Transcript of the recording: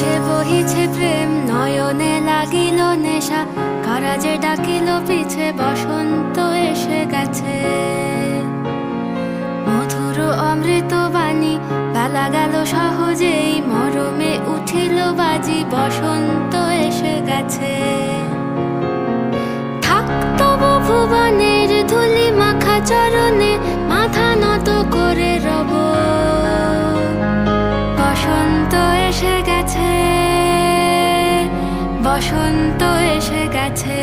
সে বহিছে প্রেম নয়নে লাগিল নেশা, কারা যে ডাকিল পিছে বসন্ত এসে গেছে। মধুর অমৃত বাণী বেলা গেল সহজেই, মরমে উঠিল বাজি বসন্ত এসে গেছে। থাক তবু ভুবনের ধুলি মাখা চরণে, মাথা নত করে রব। বসন্ত এসে গেছে, বসন্ত এসে গেছে।